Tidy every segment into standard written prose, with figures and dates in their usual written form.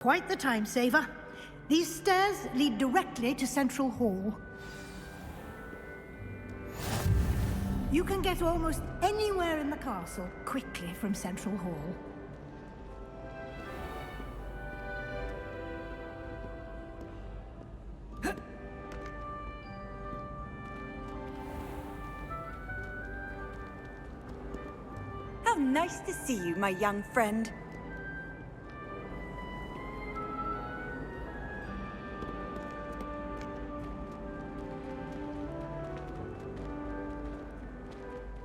Quite the time saver. These stairs lead directly to Central Hall. You can get almost anywhere in the castle quickly from Central Hall. How nice to see you, my young friend.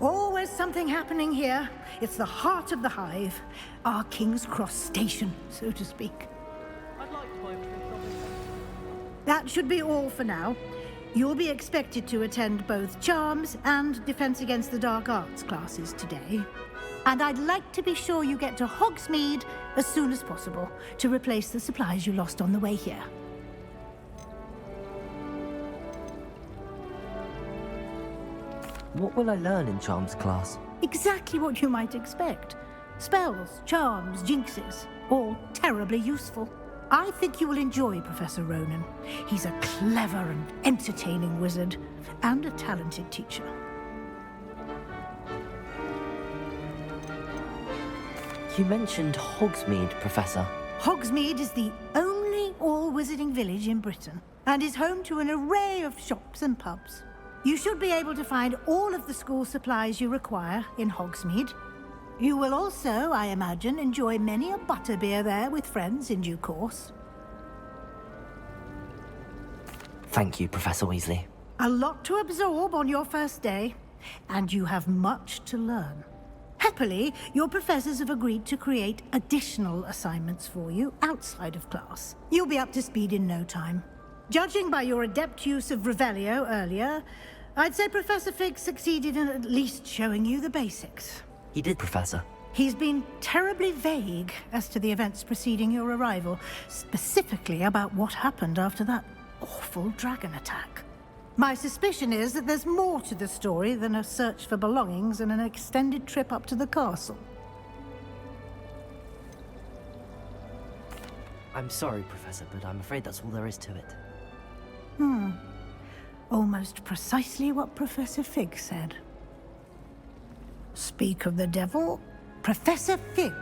Always something happening here. It's the heart of the hive. Our King's Cross station, so to speak. I'd like to buy a fish. That should be all for now. You'll be expected to attend both Charms and Defense Against the Dark Arts classes today. And I'd like to be sure you get to Hogsmeade as soon as possible to replace the supplies you lost on the way here. What will I learn in Charms class? Exactly what you might expect. Spells, charms, jinxes, all terribly useful. I think you will enjoy Professor Ronan. He's a clever and entertaining wizard, and a talented teacher. You mentioned Hogsmeade, Professor. Hogsmeade is the only all-wizarding village in Britain, and is home to an array of shops and pubs. You should be able to find all of the school supplies you require in Hogsmeade. You will also, I imagine, enjoy many a butterbeer there with friends in due course. Thank you, Professor Weasley. A lot to absorb on your first day, and you have much to learn. Happily, your professors have agreed to create additional assignments for you outside of class. You'll be up to speed in no time. Judging by your adept use of Revelio earlier, I'd say Professor Fig succeeded in at least showing you the basics. He did, Professor. He's been terribly vague as to the events preceding your arrival, specifically about what happened after that awful dragon attack. My suspicion is that there's more to the story than a search for belongings and an extended trip up to the castle. I'm sorry, Professor, but I'm afraid that's all there is to it. Almost precisely what Professor Fig said. Speak of the devil, Professor Fig.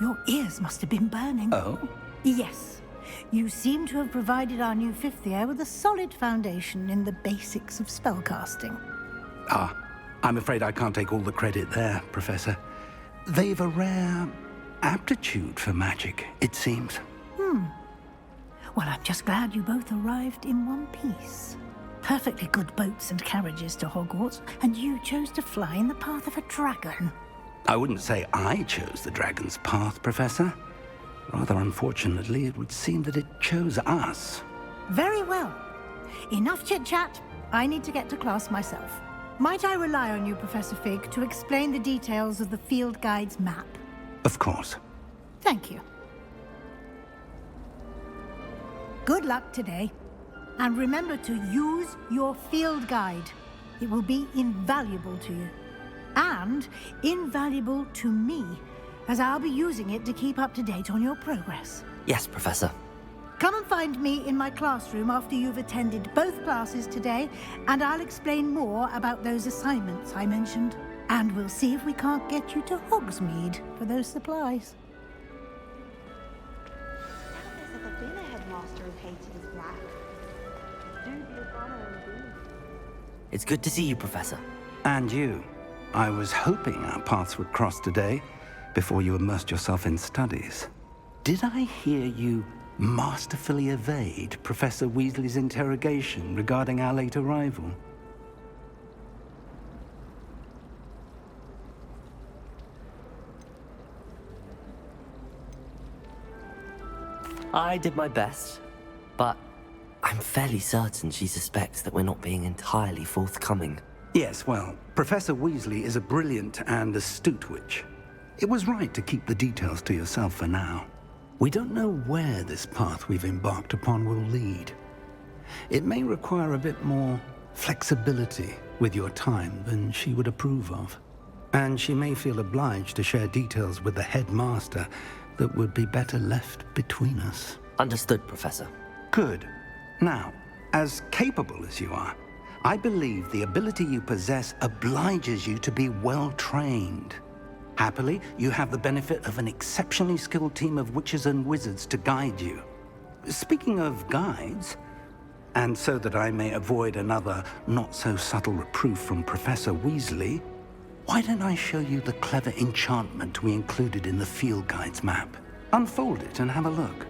Your ears must have been burning. Oh? Yes. You seem to have provided our new fifth year with a solid foundation in the basics of spellcasting. Ah, I'm afraid I can't take all the credit there, Professor. They've a rare aptitude for magic, it seems. Well, I'm just glad you both arrived in one piece. Perfectly good boats and carriages to Hogwarts, and you chose to fly in the path of a dragon. I wouldn't say I chose the dragon's path, Professor. Rather unfortunately, it would seem that it chose us. Very well. Enough chit-chat. I need to get to class myself. Might I rely on you, Professor Fig, to explain the details of the field guide's map? Of course. Thank you. Good luck today. And remember to use your field guide. It will be invaluable to you. And invaluable to me, as I'll be using it to keep up to date on your progress. Yes, Professor. Come and find me in my classroom after you've attended both classes today, and I'll explain more about those assignments I mentioned. And we'll see if we can't get you to Hogsmeade for those supplies. There's ever been a headmaster who hated his black. Dubious honor indeed. It's good to see you, Professor. And you. I was hoping our paths would cross today, before you immersed yourself in studies. Did I hear you masterfully evade Professor Weasley's interrogation regarding our late arrival? I did my best, but I'm fairly certain she suspects that we're not being entirely forthcoming. Yes, well, Professor Weasley is a brilliant and astute witch. It was right to keep the details to yourself for now. We don't know where this path we've embarked upon will lead. It may require a bit more flexibility with your time than she would approve of. And she may feel obliged to share details with the headmaster that would be better left between us. Understood, Professor. Good. Now, as capable as you are, I believe the ability you possess obliges you to be well trained. Happily, you have the benefit of an exceptionally skilled team of witches and wizards to guide you. Speaking of guides, and so that I may avoid another not-so-subtle reproof from Professor Weasley, why don't I show you the clever enchantment we included in the field guide's map? Unfold it and have a look.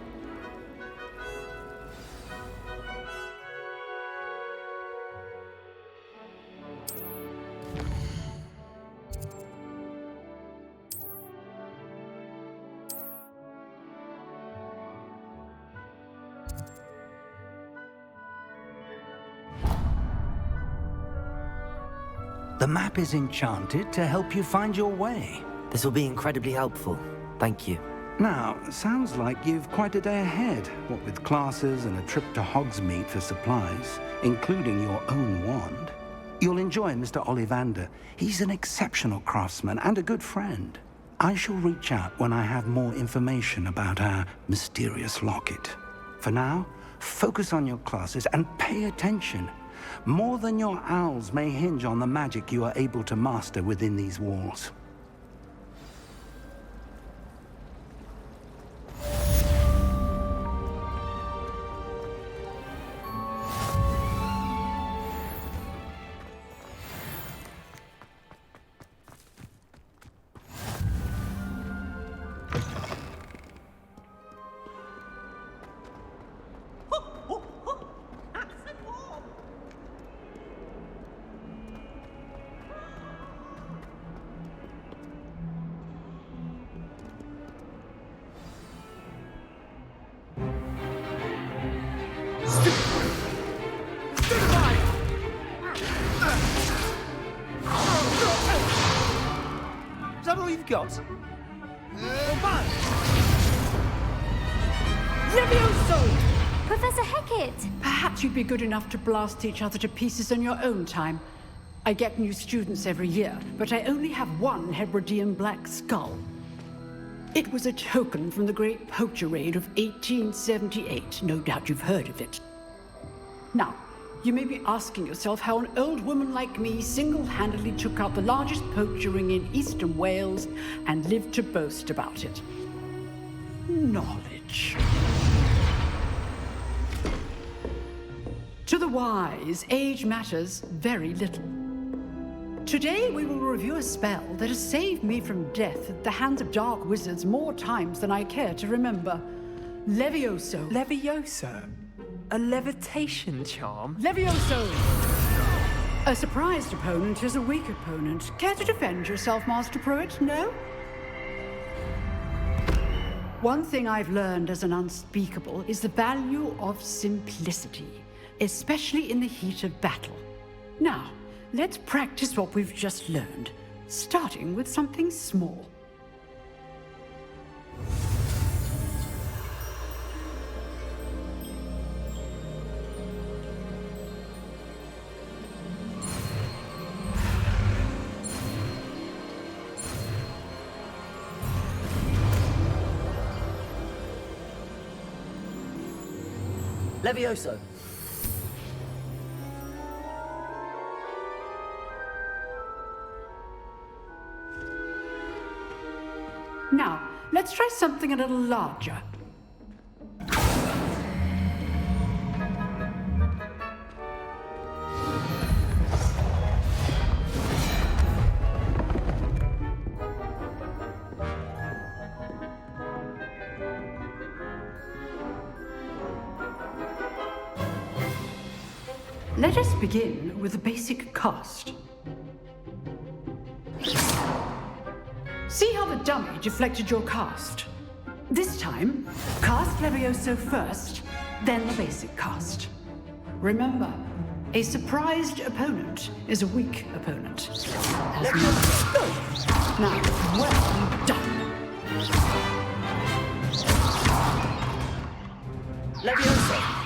The map is enchanted to help you find your way. This will be incredibly helpful. Thank you. Now, sounds like you've quite a day ahead, what with classes and a trip to Hogsmeade for supplies, including your own wand. You'll enjoy Mr. Ollivander. He's an exceptional craftsman and a good friend. I shall reach out when I have more information about our mysterious locket. For now, focus on your classes and pay attention. More than your owls may hinge on the magic you are able to master within these walls. Is that all you've got? Levioso! Professor Hecat! Perhaps you'd be good enough to blast each other to pieces in your own time. I get new students every year, but I only have one Hebridean black skull. It was a token from the Great Poacher Raid of 1878. No doubt you've heard of it. Now, you may be asking yourself how an old woman like me single-handedly took out the largest poacher ring in eastern Wales and lived to boast about it. Knowledge. To the wise, age matters very little. Today we will review a spell that has saved me from death at the hands of dark wizards more times than I care to remember. Levioso. Levioso? A levitation charm? Levioso! A surprised opponent is a weak opponent. Care to defend yourself, Master Pruitt? No? One thing I've learned as an unspeakable is the value of simplicity, especially in the heat of battle. Now, let's practice what we've just learned, starting with something small. Levioso! Now, let's try something a little larger. Let us begin with the basic cast. See how the dummy deflected your cast? This time, cast Levioso first, then the basic cast. Remember, a surprised opponent is a weak opponent. Now, well done. Levioso!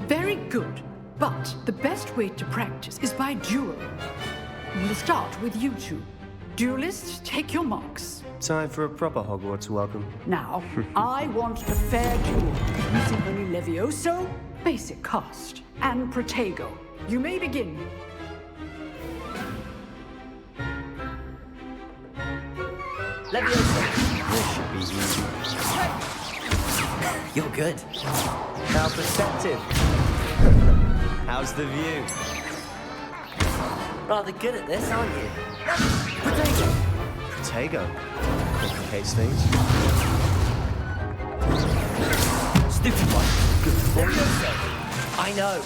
Very good, but the best way to practice is by dueling. We'll start with you two. Duelists, take your marks. Time for a proper Hogwarts welcome. Now, I want a fair duel using only Levioso, basic cast, and Protego. You may begin. Leviosa. This should be easy. You're good. How perceptive. How's the view? Rather good at this, aren't you? Protego. Protego. Complicates things. Stupid one. Leviosa. I know.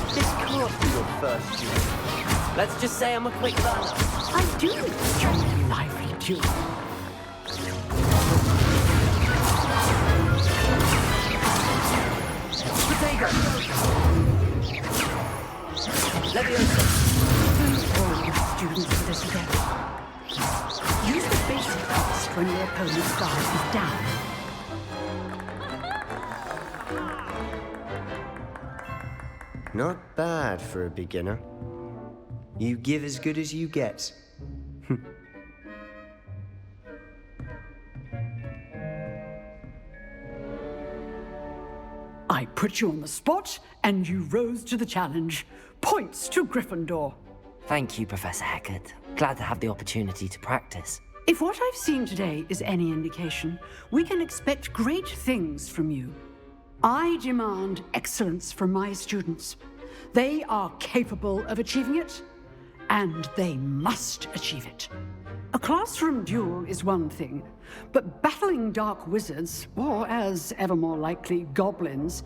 This can't be your first duel. Let's just say I'm a quick learner. I do enjoy a lively duel. Protego. Leviosa. All your students for this again. Use the basic cast when your opponent's guard is down. Not bad for a beginner. You give as good as you get. I put you on the spot, and you rose to the challenge. Points to Gryffindor. Thank you, Professor Hecat. Glad to have the opportunity to practice. If what I've seen today is any indication, we can expect great things from you. I demand excellence from my students. They are capable of achieving it, and they must achieve it. A classroom duel is one thing, but battling dark wizards, or as ever more likely, goblins,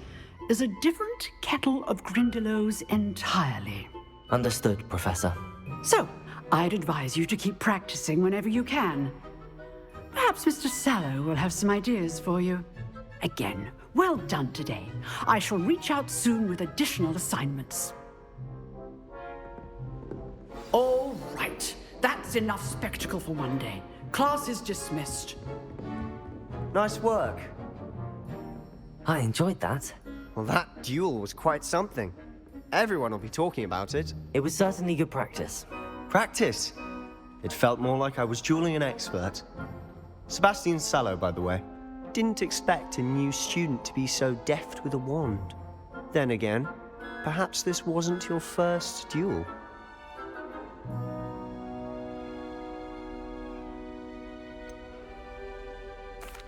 is a different kettle of Grindylows entirely. Understood, Professor. So, I'd advise you to keep practicing whenever you can. Perhaps Mr. Sallow will have some ideas for you. Again, well done today. I shall reach out soon with additional assignments. All right. That's enough spectacle for one day. Class is dismissed. Nice work. I enjoyed that. Well, that duel was quite something. Everyone will be talking about it. It was certainly good practice. Practice. It felt more like I was dueling an expert. Sebastian Sallow, by the way. Didn't expect a new student to be so deft with a wand. Then again, perhaps this wasn't your first duel.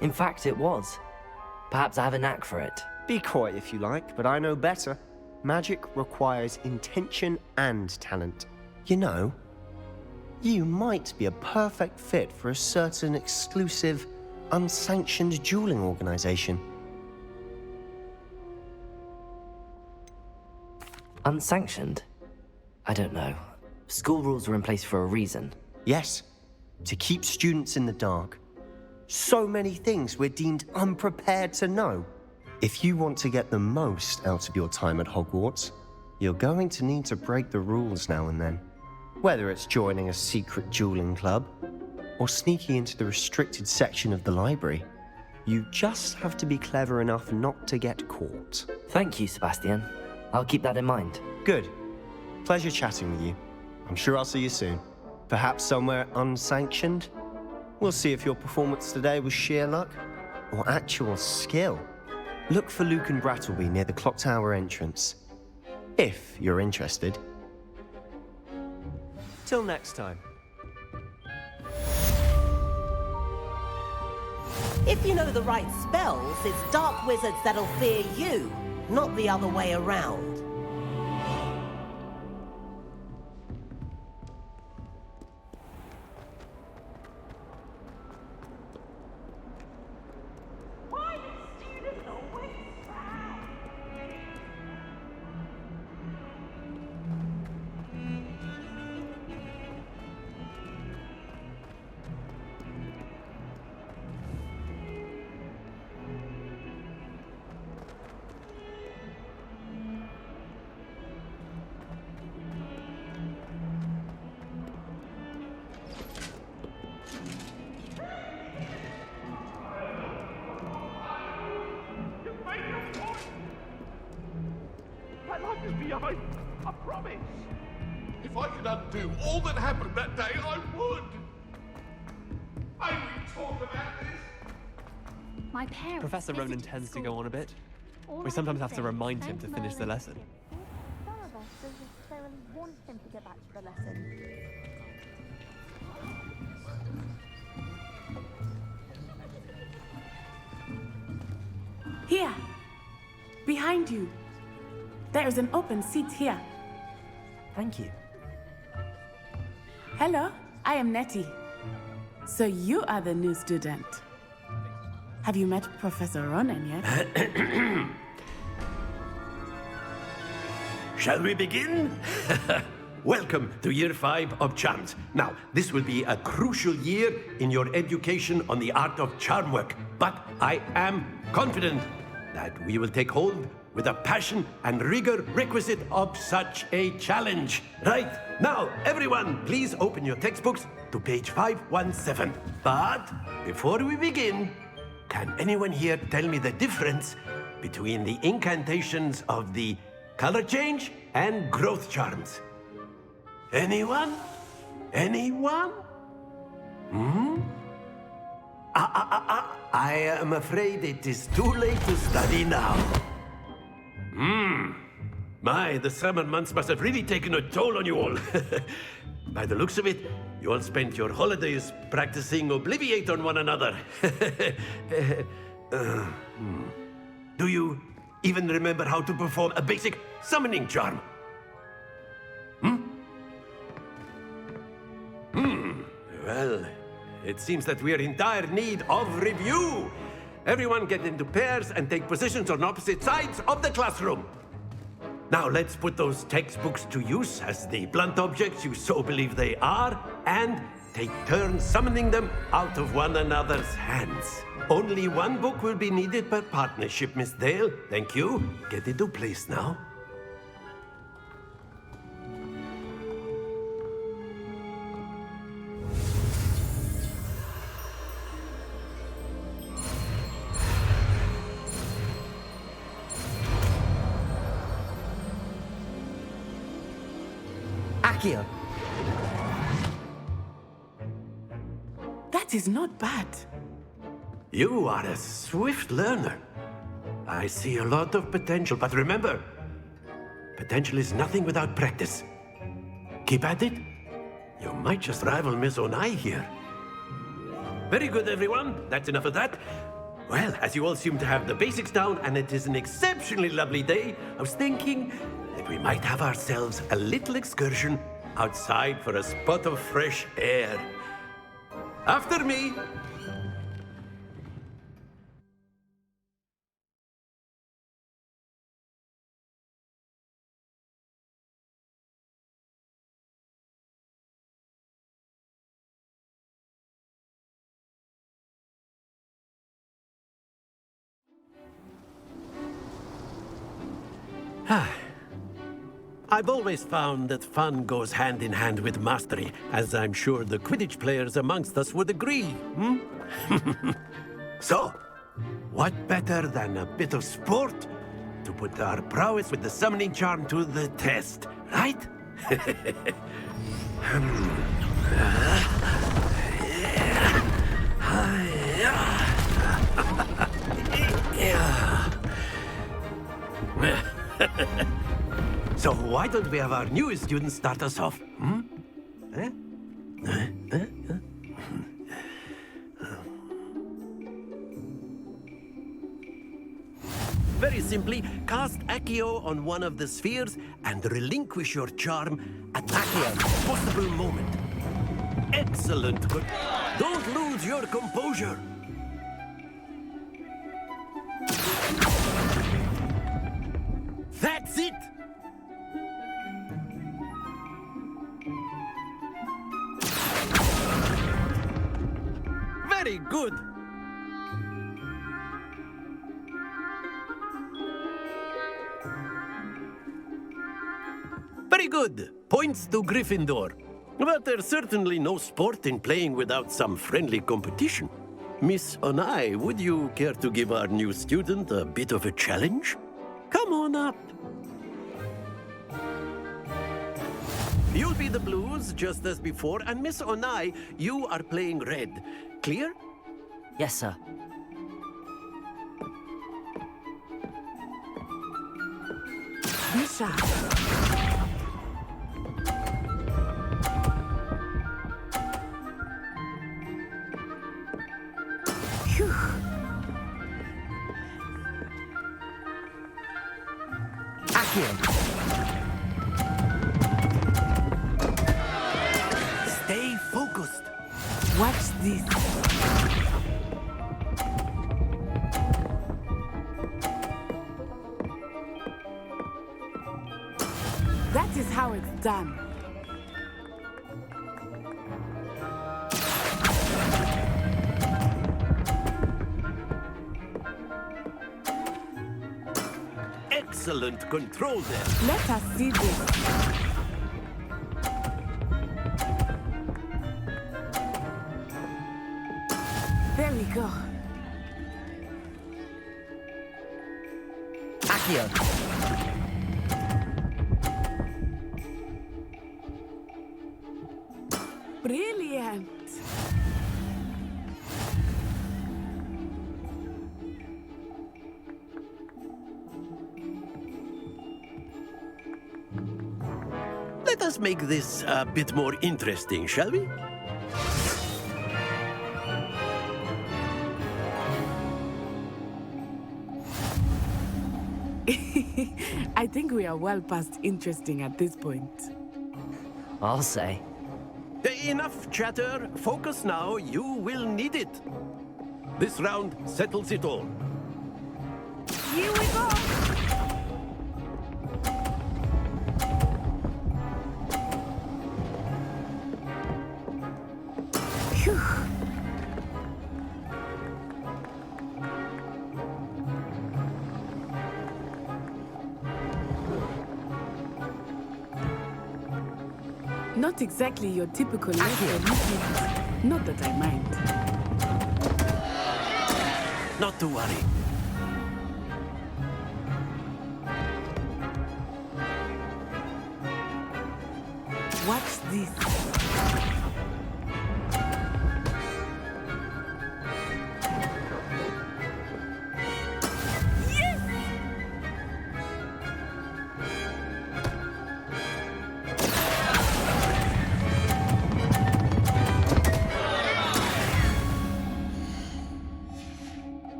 In fact, it was. Perhaps I have a knack for it. Be coy if you like, but I know better. Magic requires intention and talent. You know, you might be a perfect fit for a certain exclusive, unsanctioned dueling organization. Unsanctioned? I don't know. School rules are in place for a reason. Yes, to keep students in the dark. So many things we're deemed unprepared to know. If you want to get the most out of your time at Hogwarts, you're going to need to break the rules now and then. Whether it's joining a secret dueling club, or sneaking into the restricted section of the library, you just have to be clever enough not to get caught. Thank you, Sebastian. I'll keep that in mind. Good. Pleasure chatting with you. I'm sure I'll see you soon. Perhaps somewhere unsanctioned? We'll see if your performance today was sheer luck or actual skill. Look for Luke and Brattleby near the clock tower entrance, if you're interested. Till next time. If you know the right spells, it's dark wizards that'll fear you, not the other way around. promise. If I could undo all that happened that day, I would. I will talk about this. My parents. Professor Ronan visited tends to school. go on a bit. All We I sometimes can have to say is remind him thank to finish the Merlin lesson. for gifts. Some of us don't necessarily want him to get back to the lesson. Here, behind you. There is an open seat here. Thank you. Hello, I am Nettie. So you are the new student. Have you met Professor Ronan yet? Shall we begin? Welcome to Year 5 of Charms. Now, this will be a crucial year in your education on the art of charm work, but I am confident that we will take hold with the passion and rigor requisite of such a challenge. Right, now, everyone, please open your textbooks to page 517. But before we begin, can anyone here tell me the difference between the incantations of the color change and growth charms? Anyone? Anyone? I am afraid it is too late to study now. My, the summer months must have really taken a toll on you all. By the looks of it, you all spent your holidays practicing Obliviate on one another. Do you even remember how to perform a basic summoning charm? Well, it seems that we are in dire need of review. Everyone get into pairs and take positions on opposite sides of the classroom. Now let's put those textbooks to use as the blunt objects you so believe they are, and take turns summoning them out of one another's hands. Only one book will be needed per partnership, Miss Dale. Thank you. Get into place now. Accio. That is not bad. You are a swift learner. I see a lot of potential, but remember, potential is nothing without practice. Keep at it. You might just rival Miss Onai here. Very good, everyone. That's enough of that. Well, as you all seem to have the basics down, and it is an exceptionally lovely day, I was thinking that we might have ourselves a little excursion outside for a spot of fresh air. After me. I've always found that fun goes hand in hand with mastery, as I'm sure the Quidditch players amongst us would agree. So, what better than a bit of sport to put our prowess with the summoning charm to the test, right? So why don't we have our newest student start us off? Very simply, cast Accio on one of the spheres and relinquish your charm at the possible moment. Excellent. Good. Don't lose your composure. That's it. Very good. Very good. Points to Gryffindor. But there's certainly no sport in playing without some friendly competition. Miss Onai, would you care to give our new student a bit of a challenge? Come on up. You'll be the blues, just as before, and Miss Onai, you are playing red. Clear? Yes, sir. Misha. Phew. Accio. Stay focused. Watch this. That is how it's done. Excellent control there. Let us see this. There we go. Accio. Brilliant. Let us make this a bit more interesting, shall we? I think we are well past interesting at this point. I'll say. Enough chatter. Focus now. You will need it. This round settles it all. Here we go. Phew. Not exactly your typical lesson. Not that I mind. Not to worry. Watch this.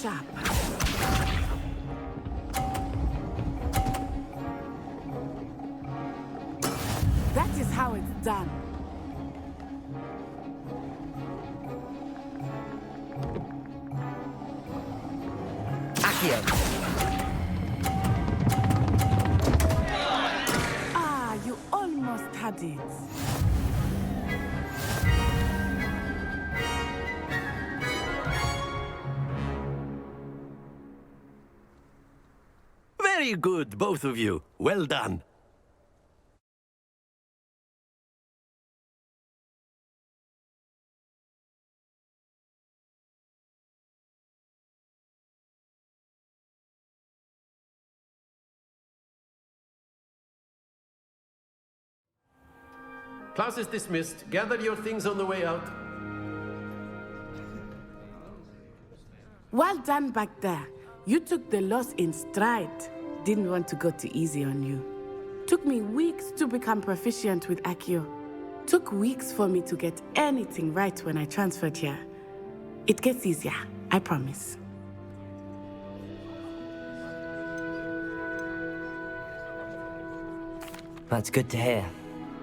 Sharp. That is how it's done. Accio. Ah, you almost had it. Very good, both of you. Well done. Class is dismissed. Gather your things on the way out. Well done back there. You took the loss in stride. Didn't want to go too easy on you. Took me weeks to become proficient with Accio. Took weeks for me to get anything right when I transferred here. It gets easier, I promise. That's good to hear.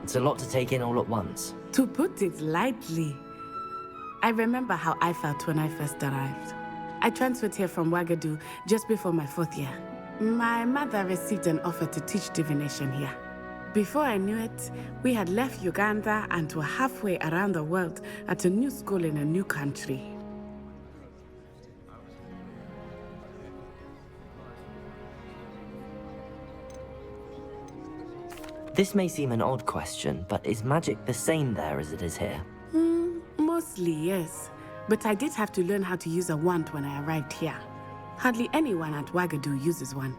It's a lot to take in all at once. To put it lightly, I remember how I felt when I first arrived. I transferred here from Ouagadougou just before my 4th year. My mother received an offer to teach divination here. Before I knew it, we had left Uganda and were halfway around the world at a new school in a new country. This may seem an odd question, but is magic the same there as it is here? Mostly, yes. But I did have to learn how to use a wand when I arrived here. Hardly anyone at Wagadu uses one.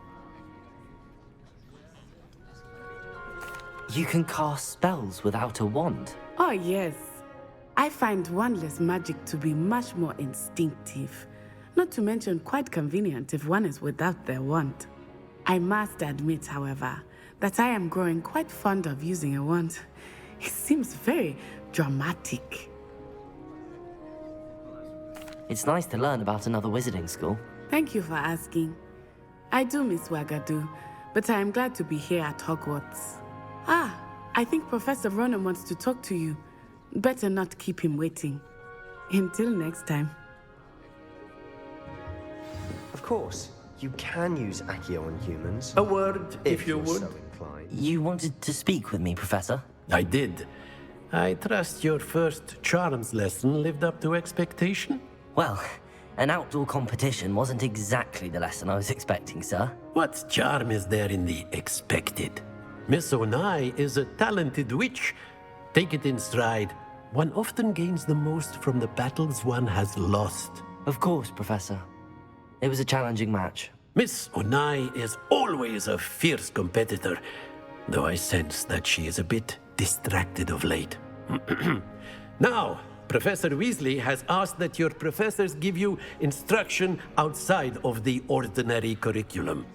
You can cast spells without a wand. Oh, yes. I find wandless magic to be much more instinctive. Not to mention quite convenient if one is without their wand. I must admit, however, that I am growing quite fond of using a wand. It seems very dramatic. It's nice to learn about another wizarding school. Thank you for asking. I do miss Wagadu, but I am glad to be here at Hogwarts. Ah, I think Professor Ronan wants to talk to you. Better not keep him waiting. Until next time. Of course, you can use Accio on humans. A word, if you you're would. so inclined. You wanted to speak with me, Professor? I did. I trust your first charms lesson lived up to expectation? Well, an outdoor competition wasn't exactly the lesson I was expecting, sir. What charm is there in the expected? Miss Onai is a talented witch. Take it in stride. One often gains the most from the battles one has lost. Of course, Professor. It was a challenging match. Miss Onai is always a fierce competitor, though I sense that she is a bit distracted of late. Now, Professor Weasley has asked that your professors give you instruction outside of the ordinary curriculum.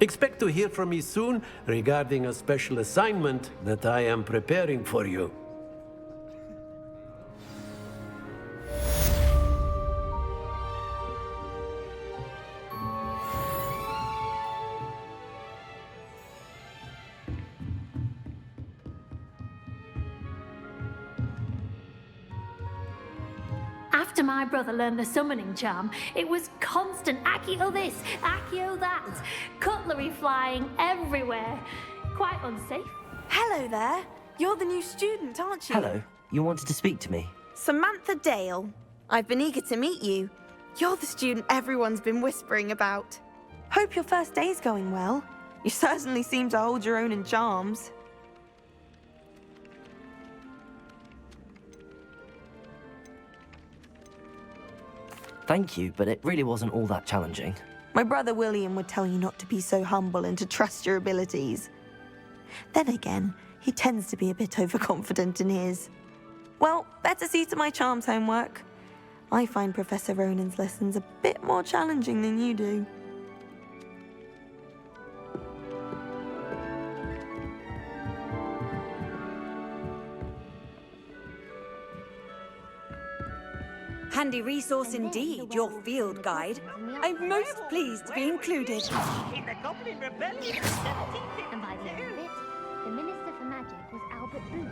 Expect to hear from me soon regarding a special assignment that I am preparing for you. After my brother learned the summoning charm, it was constant Accio this, Accio that, cutlery flying everywhere. Quite unsafe. Hello there. You're the new student, aren't you? Hello. You wanted to speak to me? Samantha Dale. I've been eager to meet you. You're the student everyone's been whispering about. Hope your first day's going well. You certainly seem to hold your own in charms. Thank you, but it really wasn't all that challenging. My brother William would tell you not to be so humble and to trust your abilities. Then again, he tends to be a bit overconfident in his. Well, better see to my charms homework. I find Professor Ronan's lessons a bit more challenging than you do. Handy resource indeed, your field guide. I'm most pleased to be included. In the Goblin Rebellion of 1752. And by the end of it, the Minister for Magic was Albert Boot.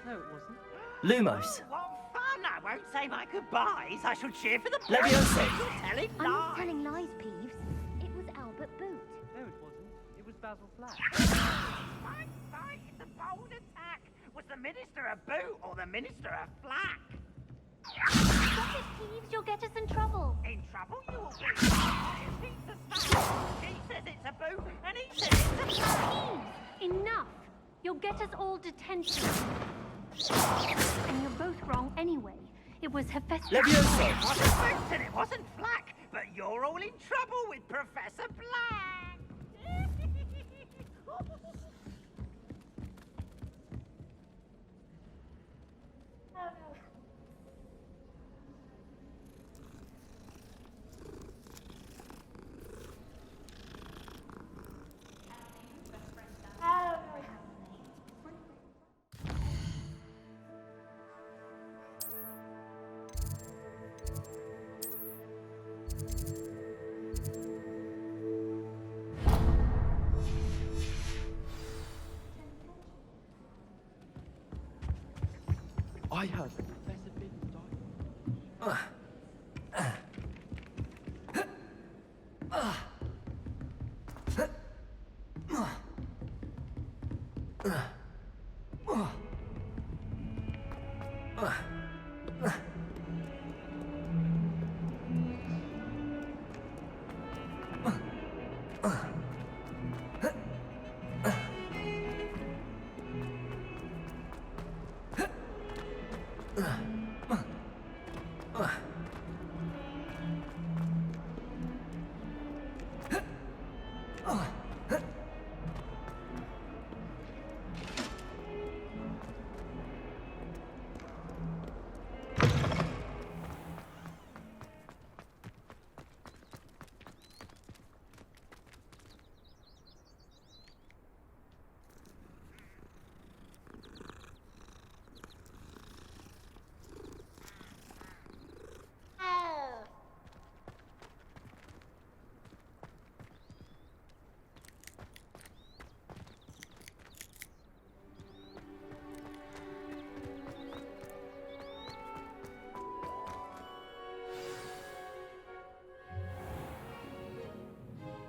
No, it wasn't. Lumos. What fun! I won't say my goodbyes. I shall cheer for the Leviosa. You're telling I'm not lies. telling lies, Peeves. It was Albert Boot. No, it wasn't. It was Basil Flack. Fight, fight! It's a bold attack. Was the Minister a boot or the Minister a flack? Stop it, Peeves. You'll get us in trouble. In trouble you will be. It's a flack. He says it's a boot and he says it's a flack. Peeves, enough. You'll get us all detention. And you're both wrong anyway. It was Hephaestus. It wasn't boot and it wasn't flack, but you're all in trouble with Professor Black. I heard that Professor Bidden died.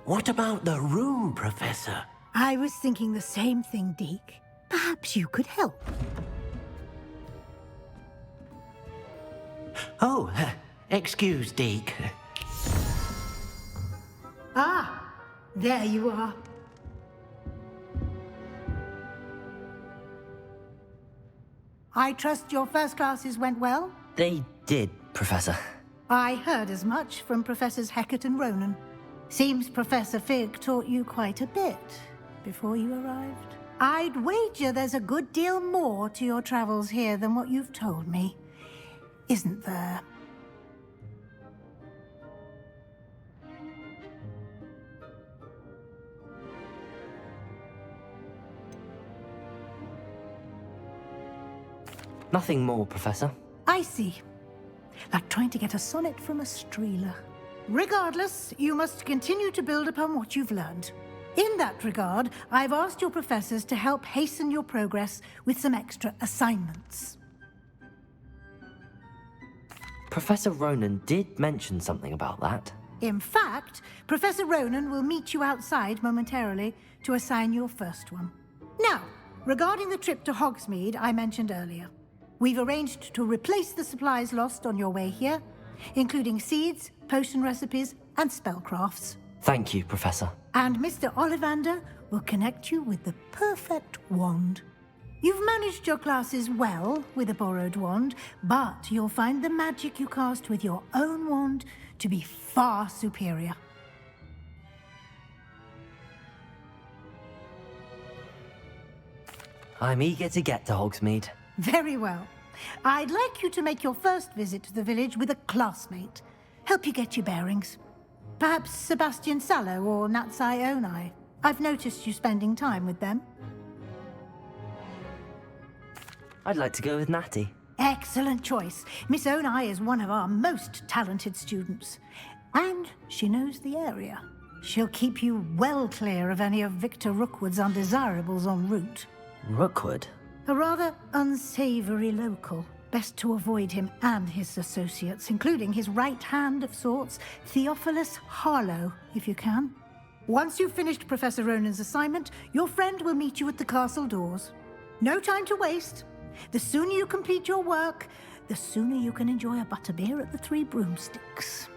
What about the room, Professor? I was thinking the same thing, Deke. Perhaps you could help. Oh, excuse, Deke. Ah, there you are. I trust your first classes went well? They did, Professor. I heard as much from Professors Hecat and Ronan. Seems Professor Fig taught you quite a bit before you arrived. I'd wager there's a good deal more to your travels here than what you've told me, isn't there? Nothing more, Professor. I see. Like trying to get a sonnet from a streeler. Regardless, you must continue to build upon what you've learned. In that regard, I've asked your professors to help hasten your progress with some extra assignments. Professor Ronan did mention something about that. In fact, Professor Ronan will meet you outside momentarily to assign your first one. Now, regarding the trip to Hogsmeade I mentioned earlier, we've arranged to replace the supplies lost on your way here, including seeds, potion recipes, and spellcrafts. Thank you, Professor. And Mr. Ollivander will connect you with the perfect wand. You've managed your classes well with a borrowed wand, but you'll find the magic you cast with your own wand to be far superior. I'm eager to get to Hogsmeade. Very well. I'd like you to make your first visit to the village with a classmate. Help you get your bearings. Perhaps Sebastian Sallow or Natsai Onai. I've noticed you spending time with them. I'd like to go with Natty. Excellent choice. Miss Onai is one of our most talented students. And she knows the area. She'll keep you well clear of any of Victor Rookwood's undesirables en route. Rookwood? A rather unsavory local. Best to avoid him and his associates, including his right hand of sorts, Theophilus Harlow, if you can. Once you've finished Professor Ronan's assignment, your friend will meet you at the castle doors. No time to waste. The sooner you complete your work, the sooner you can enjoy a butterbeer at the Three Broomsticks.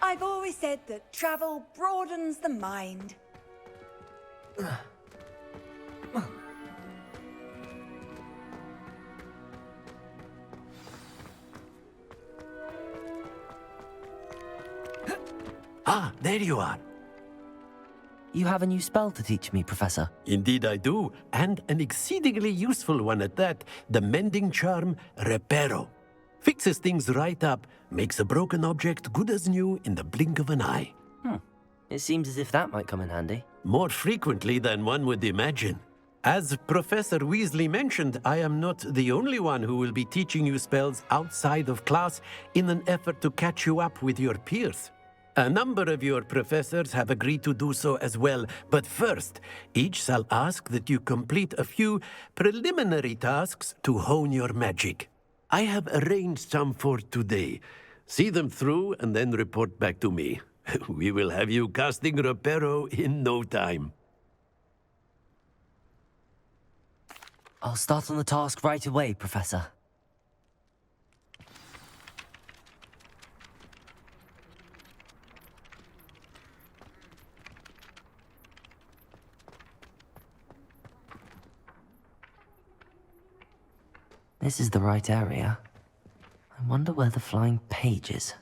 I've always said that travel broadens the mind. Ah, there you are. You have a new spell to teach me, Professor. Indeed I do, and an exceedingly useful one at that. The mending charm, Reparo. Fixes things right up, makes a broken object good as new in the blink of an eye. It seems as if that might come in handy. More frequently than one would imagine. As Professor Weasley mentioned, I am not the only one who will be teaching you spells outside of class in an effort to catch you up with your peers. A number of your professors have agreed to do so as well, but first, each shall ask that you complete a few preliminary tasks to hone your magic. I have arranged some for today. See them through and then report back to me. We will have you casting Reparo in no time. I'll start on the task right away, Professor. This is the right area. I wonder where the flying page is.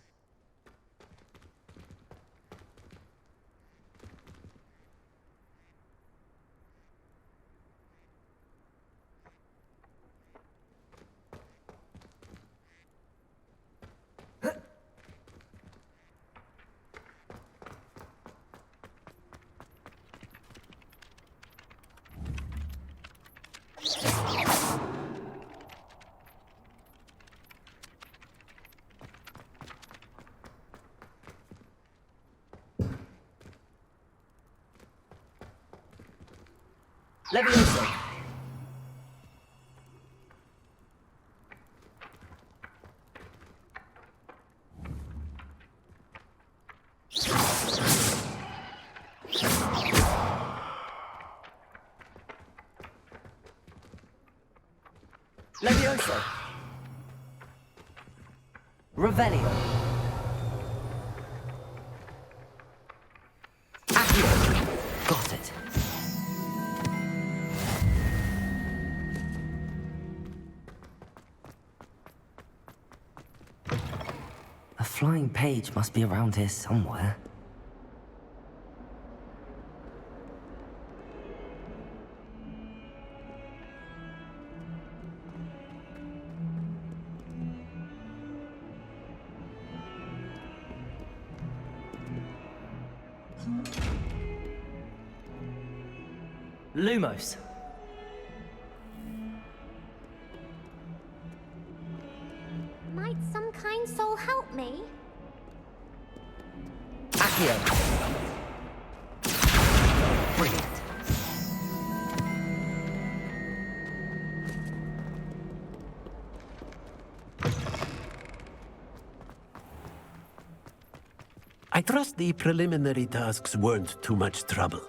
Leviosa. Levioso. Revelio. Accio. Got it. A flying page must be around here somewhere. Lumos. Might some kind soul help me? Accio. Brilliant. I trust the preliminary tasks weren't too much trouble.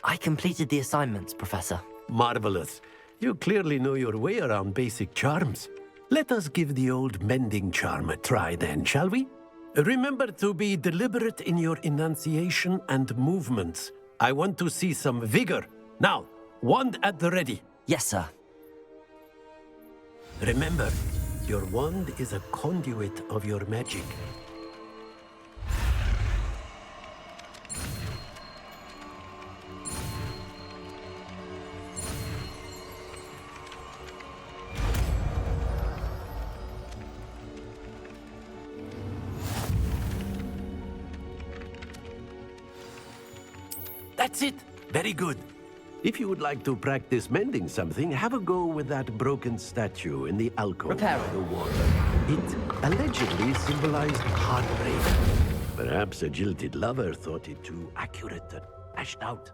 I completed the assignments, Professor. Marvelous. You clearly know your way around basic charms. Let us give the old mending charm a try then, shall we? Remember to be deliberate in your enunciation and movements. I want to see some vigor. Now, wand at the ready. Yes, sir. Remember, your wand is a conduit of your magic. That's it. Very good. If you would like to practice mending something, have a go with that broken statue in the alcove by the wall. It allegedly symbolized heartbreak. Perhaps a jilted lover thought it too accurate and lashed out.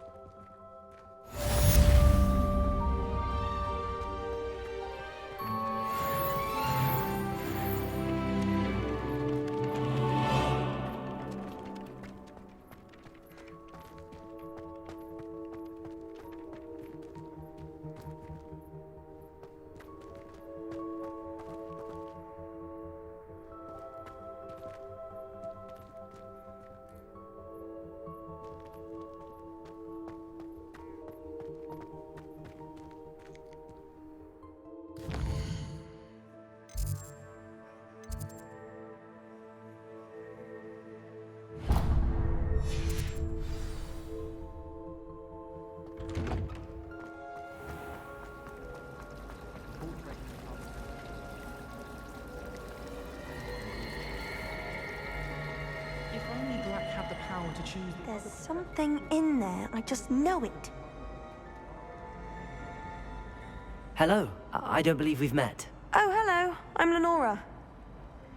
If only Black had the power to choose the There's something in there, I just know it. Hello. I don't believe we've met. Oh, hello. I'm Lenora.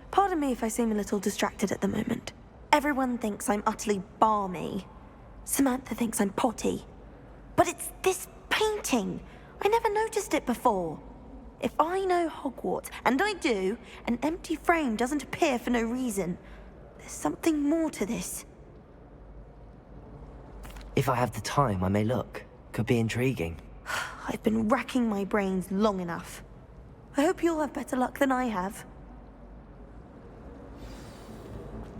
Pardon me if I seem a little distracted at the moment. Everyone thinks I'm utterly balmy. Samantha thinks I'm potty. But it's this painting. I never noticed it before. If I know Hogwarts, and I do, an empty frame doesn't appear for no reason. There's something more to this. If I have the time, I may look. Could be intriguing. I've been racking my brains long enough. I hope you'll have better luck than I have.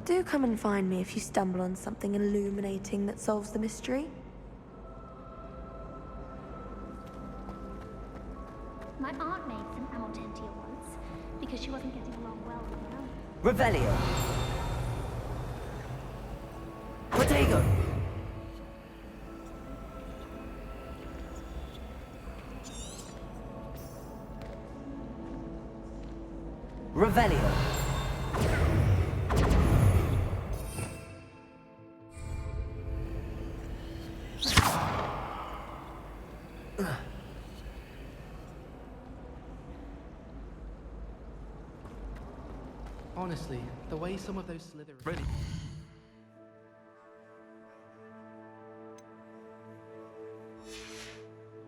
Do come and find me if you stumble on something illuminating that solves the mystery. My aunt made some Altentia once, because she wasn't getting along well with me. Revelio. Protego. Revelio. Honestly, the way some of those Slytherins... Ready.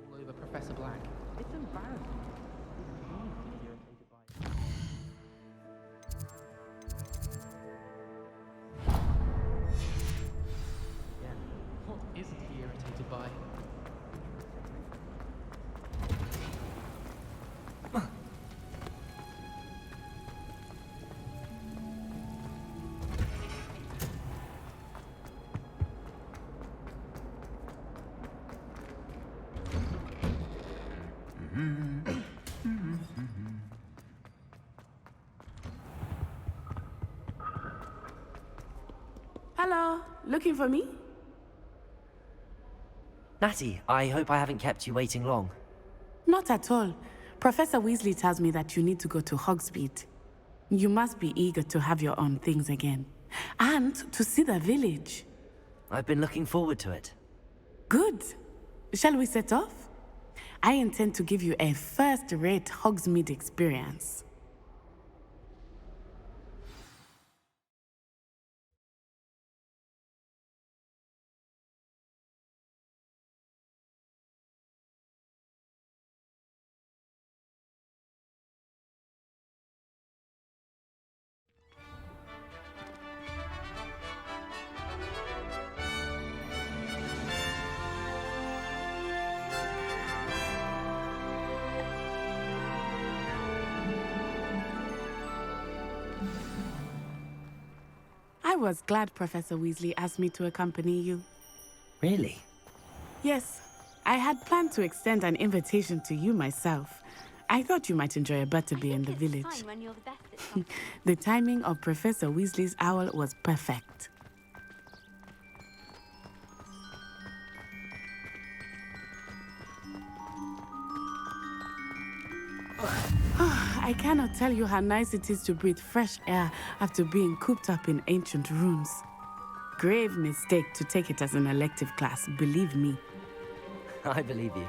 All over Professor Black. It's embarrassing. Yeah, what isn't he irritated by? Hello, looking for me? Natty, I hope I haven't kept you waiting long. Not at all. Professor Weasley tells me that you need to go to Hogsmeade. You must be eager to have your own things again. And to see the village. I've been looking forward to it. Good. Shall we set off? I intend to give you a first-rate Hogsmeade experience. I was glad Professor Weasley asked me to accompany you. Really? Yes, I had planned to extend an invitation to you myself. I thought you might enjoy a butterbeer in the village. The timing of Professor Weasley's owl was perfect. I cannot tell you how nice it is to breathe fresh air after being cooped up in ancient rooms. Grave mistake to take it as an elective class, believe me. I believe you.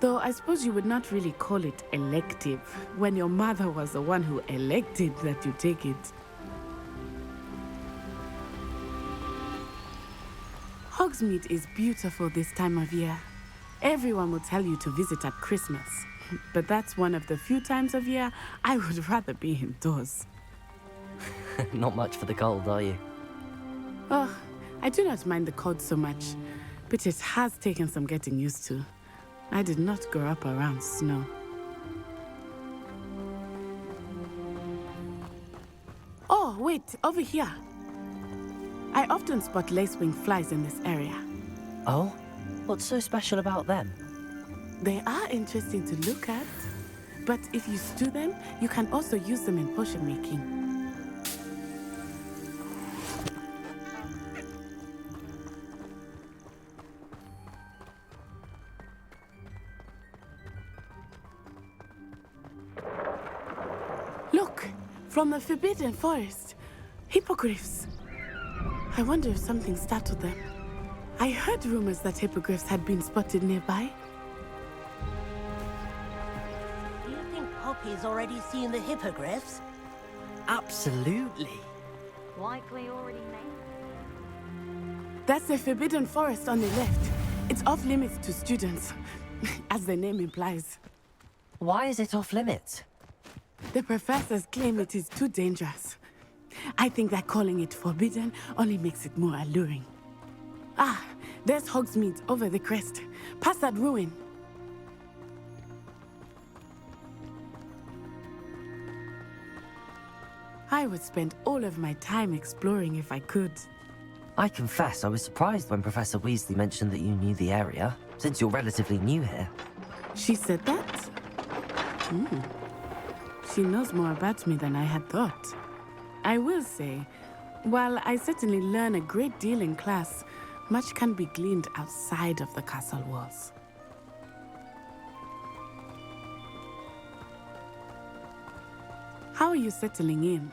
Though I suppose you would not really call it elective when your mother was the one who elected that you take it. Hogsmeade is beautiful this time of year. Everyone will tell you to visit at Christmas. But that's one of the few times of year I would rather be indoors. Not much for the cold, are you? Oh, I do not mind the cold so much, but it has taken some getting used to. I did not grow up around snow. Oh, wait, over here. I often spot lacewing flies in this area. Oh? What's so special about them? They are interesting to look at, but if you stew them, you can also use them in potion making. Look, from the Forbidden Forest, hippogriffs. I wonder if something startled them. I heard rumors that hippogriffs had been spotted nearby. Poppy's already seen the hippogriffs? Absolutely. Likely already named. That's the Forbidden Forest on the left. It's off limits to students, as the name implies. Why is it off limits? The professors claim it is too dangerous. I think that calling it forbidden only makes it more alluring. Ah, there's Hogsmeade over the crest. Past that ruin. I would spend all of my time exploring if I could. I confess I was surprised when Professor Weasley mentioned that you knew the area, since you're relatively new here. She said that? She knows more about me than I had thought. I will say, while I certainly learn a great deal in class, much can be gleaned outside of the castle walls. How are you settling in?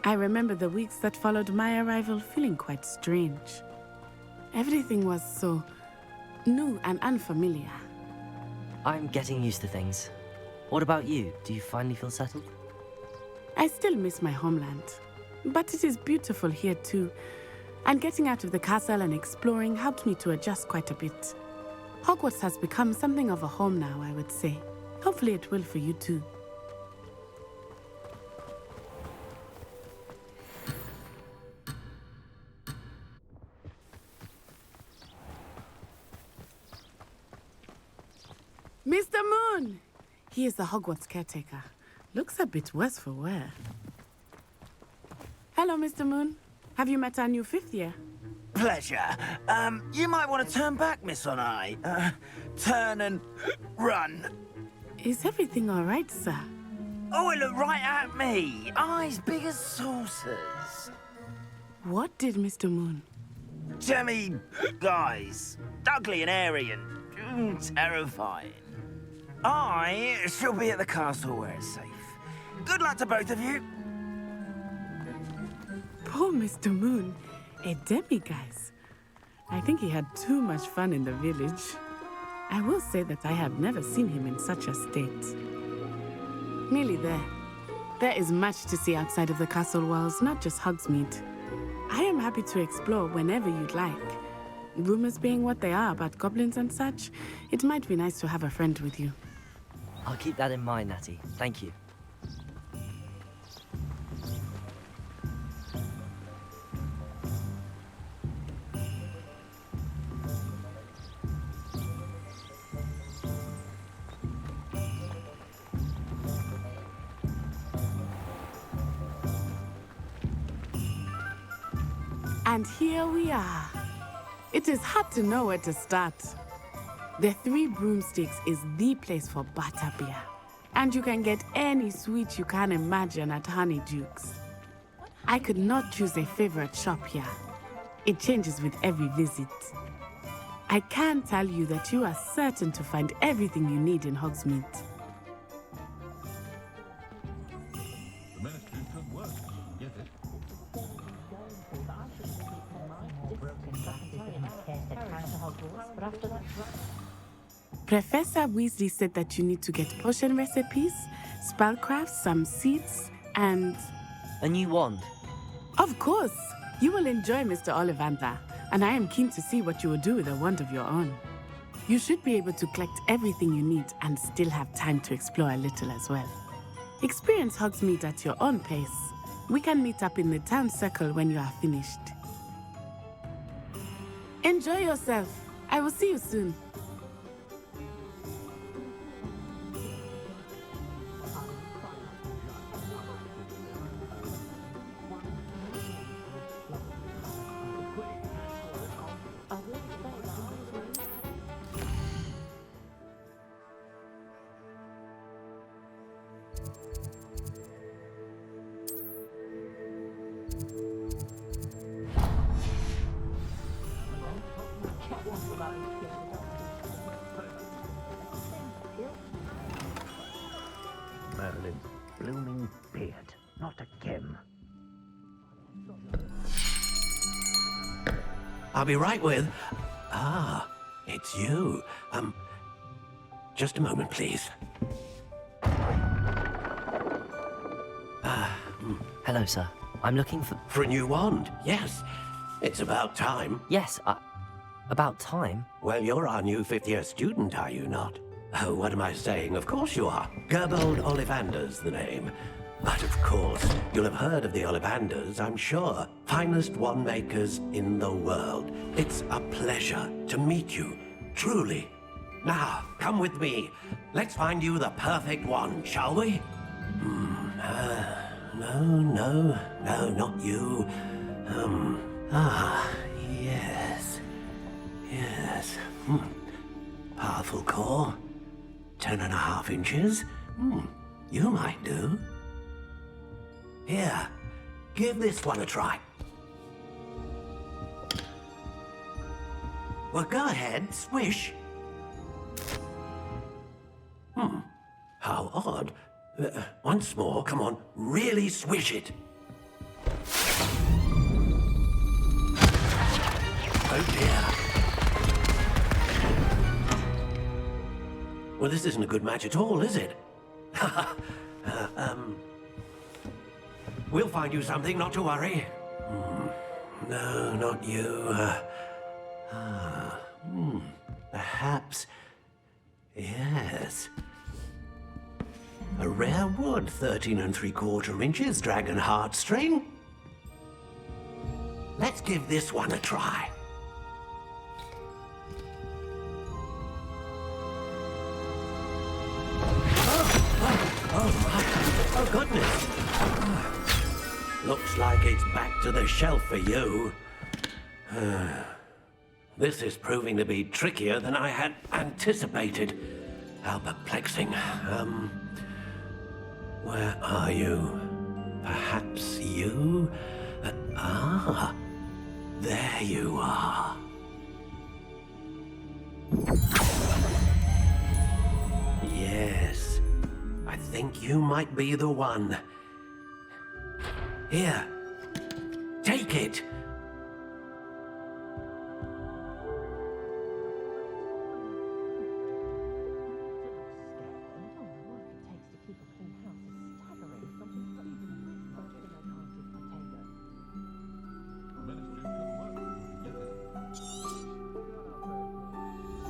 I remember the weeks that followed my arrival feeling quite strange. Everything was so new and unfamiliar. I'm getting used to things. What about you? Do you finally feel settled? I still miss my homeland, but it is beautiful here too. And getting out of the castle and exploring helped me to adjust quite a bit. Hogwarts has become something of a home now, I would say. Hopefully it will for you too. Mr. Moon! He is the Hogwarts caretaker. Looks a bit worse for wear. Hello, Mr. Moon. Have you met our new fifth year? Pleasure. You might want to turn back, Miss Onai. Turn and run. Is everything all right, sir? Oh, it looked right at me. Eyes big as saucers. What did Mr. Moon? Jemmy, guys. Ugly and airy and terrifying. I shall be at the castle where it's safe. Good luck to both of you. Poor Mr. Moon. A demiguise. I think he had too much fun in the village. I will say that I have never seen him in such a state. Nearly there. There is much to see outside of the castle walls, not just Hogsmeade. I am happy to explore whenever you'd like. Rumors being what they are about goblins and such, it might be nice to have a friend with you. I'll keep that in mind, Natty. Thank you. And here we are. It is hard to know where to start. The Three Broomsticks is the place for butterbeer. And you can get any sweet you can imagine at Honeydukes. I could not choose a favorite shop here. It changes with every visit. I can tell you that you are certain to find everything you need in Hogsmeade. Professor Weasley said that you need to get potion recipes, spellcraft, some seeds, and... A new wand? Of course! You will enjoy Mr. Ollivander, and I am keen to see what you will do with a wand of your own. You should be able to collect everything you need and still have time to explore a little as well. Experience Hogsmeade at your own pace. We can meet up in the town circle when you are finished. Enjoy yourself. I will see you soon. Merlin's blooming beard, not again. I'll be right with... it's you. Just a moment, please. Hello, sir. I'm looking for... For a new wand, yes. It's about time. Yes, about time? Well, you're our new fifth-year student, are you not? Oh, what am I saying? Of course you are. Gerbold Ollivander's the name. But of course, you'll have heard of the Ollivanders, I'm sure. Finest wand makers in the world. It's a pleasure to meet you, truly. Now, come with me. Let's find you the perfect wand, shall we? No, not you. Yes. Powerful core. 10.5 inches. You might do. Here, give this one a try. Well, go ahead, swish. How odd. Once more, come on, really swish it. Oh dear. Well, this isn't a good match at all, is it? We'll find you something, not to worry. No, not you. Perhaps... Yes. A rare wood, 13 3/4 inches, dragon heartstring. Let's give this one a try. Oh, goodness. Looks like it's back to the shelf for you. This is proving to be trickier than I had anticipated. How perplexing. Where are you? Perhaps you? There you are. Yes, I think you might be the one. Here, take it.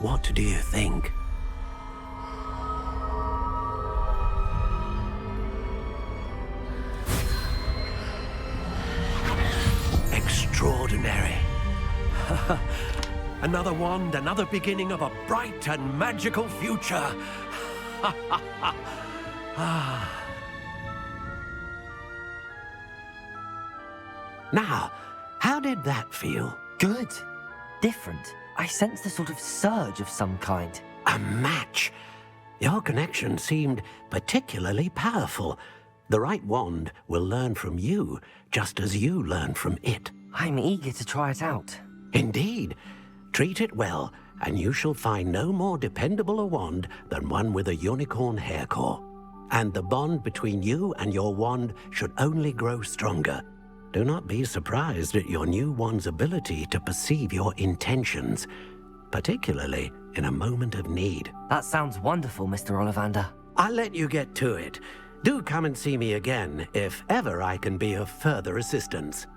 What do you think? Extraordinary. Another wand, another beginning of a bright and magical future. Now, how did that feel? Good. Different. I sensed a sort of surge of some kind. A match. Your connection seemed particularly powerful. The right wand will learn from you, just as you learn from it. I'm eager to try it out. Indeed. Treat it well, and you shall find no more dependable a wand than one with a unicorn hair core. And the bond between you and your wand should only grow stronger. Do not be surprised at your new wand's ability to perceive your intentions, particularly in a moment of need. That sounds wonderful, Mr. Ollivander. I'll let you get to it. Do come and see me again if ever I can be of further assistance.